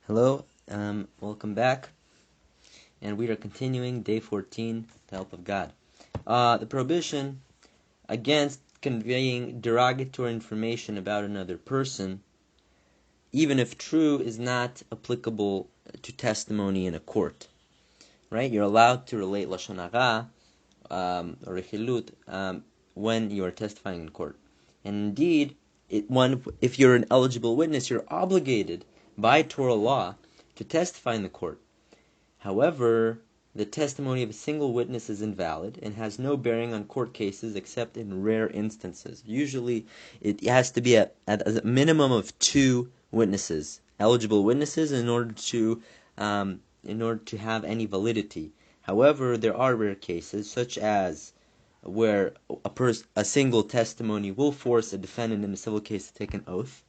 Hello, welcome back, and we are continuing day 14, the help of God. The prohibition against conveying derogatory information about another person, even if true, is not applicable to testimony in a court. Right? You're allowed to relate lashon hara or rechilut when you are testifying in court, and indeed, if you're an eligible witness, you're obligated by Torah law to testify in the court. However, the testimony of a single witness is invalid and has no bearing on court cases except in rare instances. Usually, it has to be at a minimum of two witnesses, eligible witnesses, in order to have any validity. However, there are rare cases, such as where a single testimony will force a defendant in a civil case to take an oath,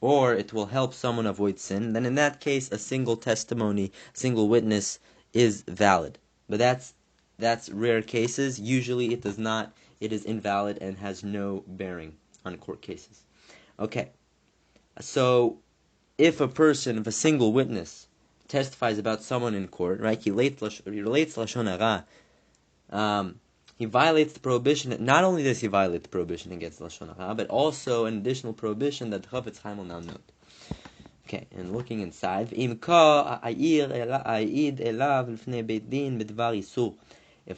or it will help someone avoid sin, then in that case a single testimony, single witness is valid. But that's rare cases. Usually it is invalid and has no bearing on court cases. Okay. So if a single witness testifies about someone in court, right, he relates lashon hara, he violates the prohibition. Not only does he violate the prohibition against lashon hara, but also an additional prohibition that the Chafetz Chaim will now note. Okay, and looking inside, if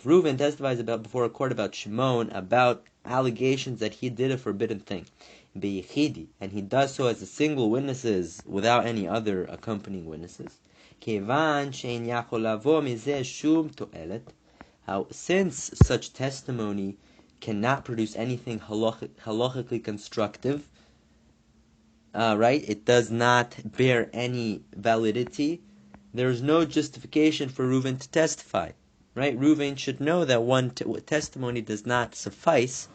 Reuven testifies before a court about Shimon, about allegations that he did a forbidden thing, and he does so as a single witnesses without any other accompanying witnesses, since such testimony cannot produce anything halachically constructive, right? It does not bear any validity. There is no justification for Reuven to testify, right? Reuven should know that one testimony does not suffice,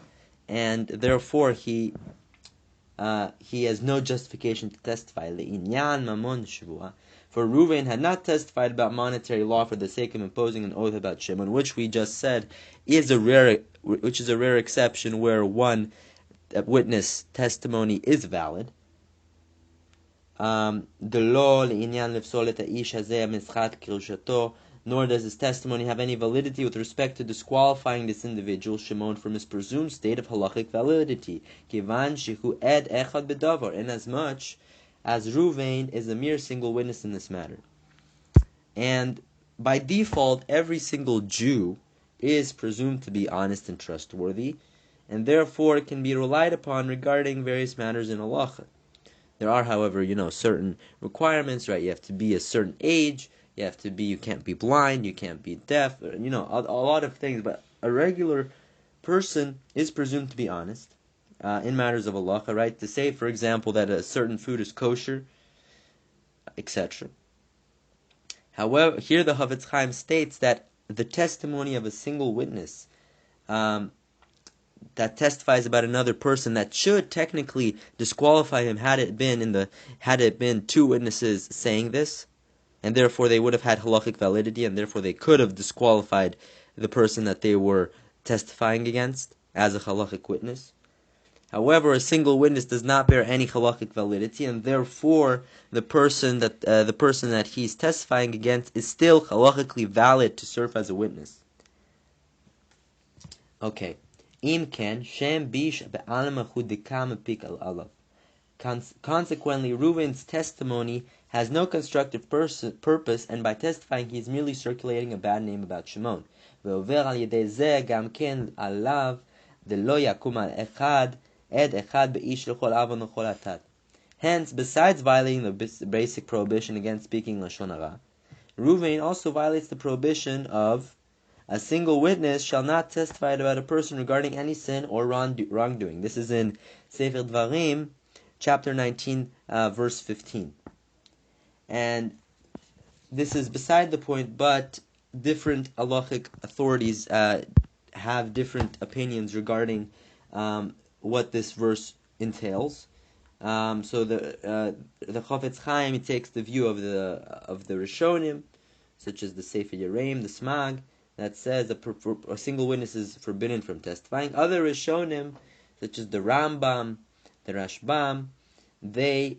and therefore he has no justification to testify. Le'inyan mamon shvua. For Reuven had not testified about monetary law for the sake of imposing an oath about Shimon, which we just said is a rare exception where one witness testimony is valid. Nor does his testimony have any validity with respect to disqualifying this individual, Shimon, from his presumed state of halachic validity, inasmuch as Reuven is a mere single witness in this matter. And by default, every single Jew is presumed to be honest and trustworthy, and therefore can be relied upon regarding various matters in halacha. There are, however, certain requirements, right? You have to be a certain age, you can't be blind, you can't be deaf, a lot of things, but a regular person is presumed to be honest in matters of halacha, right? To say, for example, that a certain food is kosher, etc. However, here the Chafetz Chaim states that the testimony of a single witness that testifies about another person that should technically disqualify him had it been two witnesses saying this, and therefore they would have had halachic validity, and therefore they could have disqualified the person that they were testifying against as a halachic witness. However, a single witness does not bear any halachic validity, and therefore the person that he's testifying against is still halachically valid to serve as a witness. Okay. Consequently, Reuven's testimony has no constructive purpose, and by testifying he is merely circulating a bad name about Shimon. Hence, besides violating the basic prohibition against speaking lashon hara, Reuven also violates the prohibition of a single witness shall not testify about a person regarding any sin or wrongdoing. This is in Sefer Dvarim, chapter 19, verse 15. And this is beside the point, but different halachic authorities have different opinions regarding what this verse entails. So the Chafetz Chaim takes the view of the Rishonim, such as the Sefer Yereim, the Smag, that says a single witness is forbidden from testifying. Other Rishonim, such as the Rambam, the Rashbam, they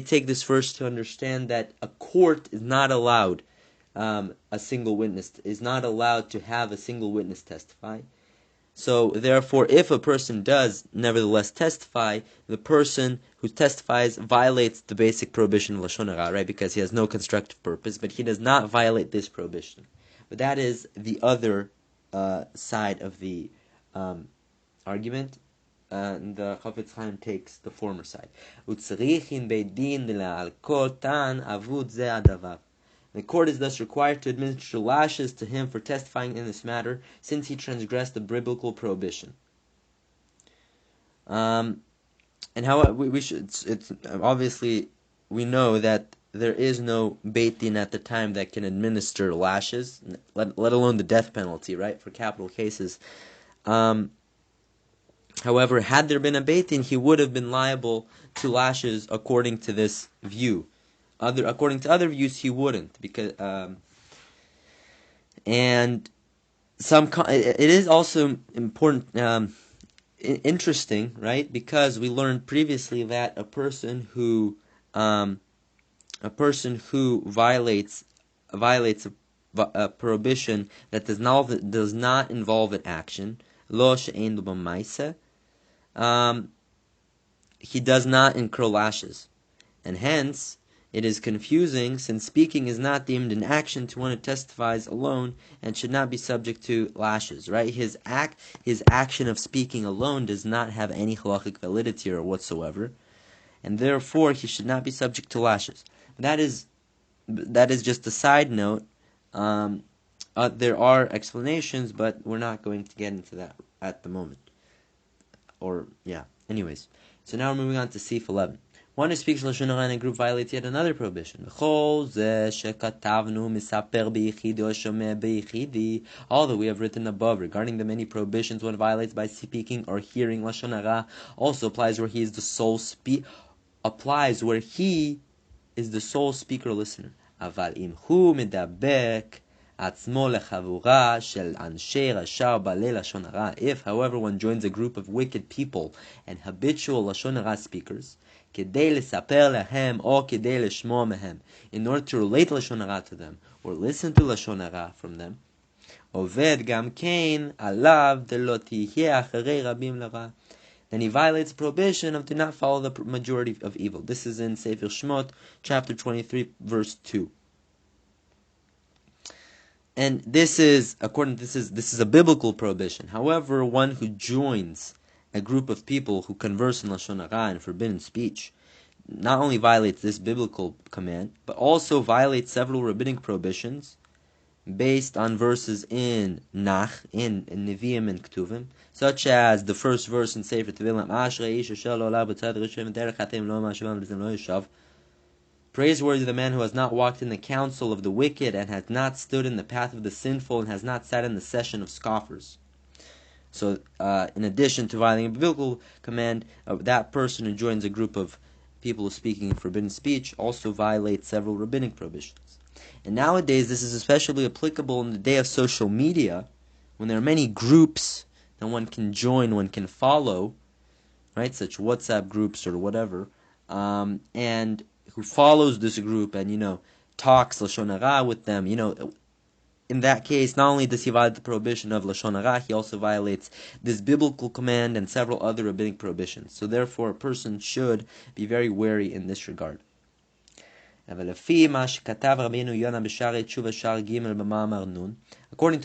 take this verse to understand that a court is not allowed a single witness is not allowed to have a single witness testify. So therefore, if a person does nevertheless testify, the person who testifies violates the basic prohibition of lashon hara, right? Because he has no constructive purpose, but he does not violate this prohibition. But that is the other side of the argument. And the Chafetz Chaim takes the former side. The court is thus required to administer lashes to him for testifying in this matter, since he transgressed the biblical prohibition. And how we should, it's obviously we know that there is no Beit Din at the time that can administer lashes, let alone the death penalty, right, for capital cases. However, had there been a Beit Din, he would have been liable to lashes according to this view. According to other views, he wouldn't, because and it is also important, interesting, right? Because we learned previously that a person who violates a prohibition that does not involve an action, lo she'ein lo b'maaseh, he does not incur lashes, and hence it is confusing, since speaking is not deemed an action to one who testifies alone and should not be subject to lashes, right? His action of speaking alone does not have any halachic validity or whatsoever, and therefore he should not be subject to lashes. That is just a side note. There are explanations, but we're not going to get into that at the moment. Anyways. So now we're moving on to Sif 11. One who speaks lashon hara in a group violates yet another prohibition. All that we have written above regarding the many prohibitions one violates by speaking or hearing lashon hara also applies where he is the sole speaker listener. אבל אם הוא מדבק עצמו לחבורה של אנשי רשע בעלי לשון הרע, if, however, one joins a group of wicked people and habitual לשון הרע speakers, כדי לספר להם או כדי לשמוע מהם, in order to relate לשון הרע to them, or listen to לשון הרע from them, עובד גם כן עליו דלא תהיה אחרי רבים לרע. Then he violates the prohibition of do not follow the majority of evil. This is in Sefer Shmot, chapter 23, verse 2. And this is a biblical prohibition. However, one who joins a group of people who converse in lashon hara and forbidden speech not only violates this biblical command, but also violates several rabbinic prohibitions based on verses in Nach, in Nevi'im and Ketuvim, such as the first verse in Sefer Tevilim, praiseworthy the man who has not walked in the counsel of the wicked, and has not stood in the path of the sinful, and has not sat in the session of scoffers. So, in addition to violating a biblical command, that person who joins a group of people speaking in forbidden speech also violates several rabbinic prohibitions. And nowadays, this is especially applicable in the day of social media, when there are many groups that one can join, one can follow, right, such WhatsApp groups or whatever, and who follows this group and, talks lashon hara with them, in that case, not only does he violate the prohibition of lashon hara, he also violates this biblical command and several other rabbinic prohibitions. So therefore, a person should be very wary in this regard. According to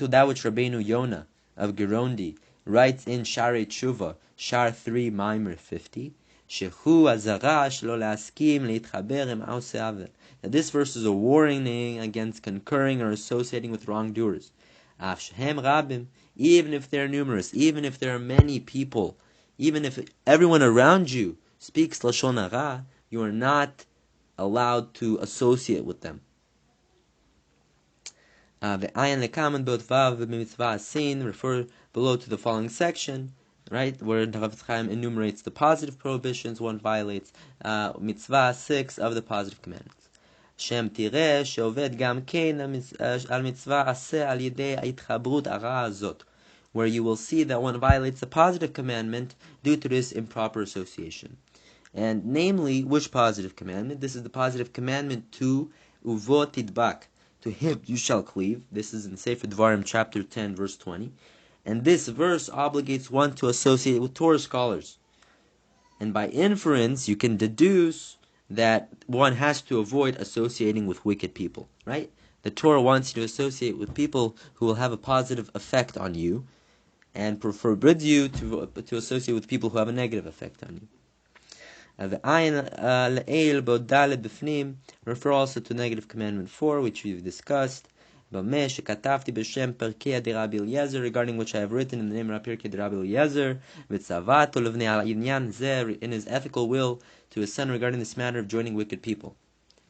that which Rabbeinu Yonah of Gerondi writes in Sharei Tshuva, Shar 3, Maimer 50, that this verse is a warning against concurring or associating with wrongdoers. Even if they're numerous, even if there are many people, even if everyone around you speaks lashon hara, you are not allowed to associate with them. The ayin lekaman bot vav b'mitzvah asin refer below to the following section, right, where the Chafetz Chaim enumerates the positive prohibitions one violates, mitzvah 6 of the positive commandments. Shem tireh sheoved gam kein al mitzvah aseh al yedei ha'itchabrut hara azot, where you will see that one violates the positive commandment due to this improper association. And namely, which positive commandment? This is the positive commandment to Uvo Tidbak. To him you shall cleave. This is in Sefer Dvarim chapter 10 verse 20. And this verse obligates one to associate with Torah scholars. And by inference, you can deduce that one has to avoid associating with wicked people, right? The Torah wants you to associate with people who will have a positive effect on you, and forbids you to associate with people who have a negative effect on you. Refer also to negative commandment 4, which we've discussed. Regarding which I have written in the name of Pirkei de Rabbi Eliezer, in his ethical will to his son regarding this matter of joining wicked people.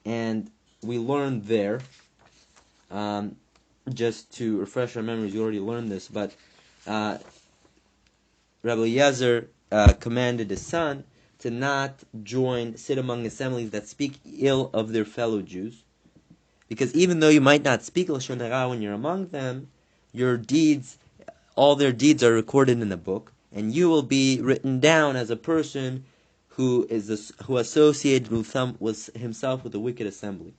And we learned there, just to refresh our memories, you already learned this, but Rabbi Eliezer commanded his son to not sit among assemblies that speak ill of their fellow Jews. Because even though you might not speak Lashon Hara when you're among them, your deeds, all their deeds are recorded in a book, and you will be written down as a person who associated with himself with a wicked assembly.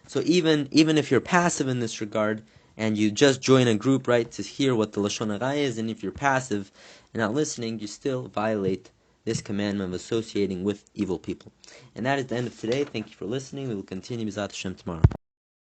So even if you're passive in this regard, and you just join a group, right, to hear what the Lashon Hara is, and if you're passive and not listening, you still violate this commandment of associating with evil people. And that is the end of today. Thank you for listening. We will continue B'ezrat Hashem tomorrow.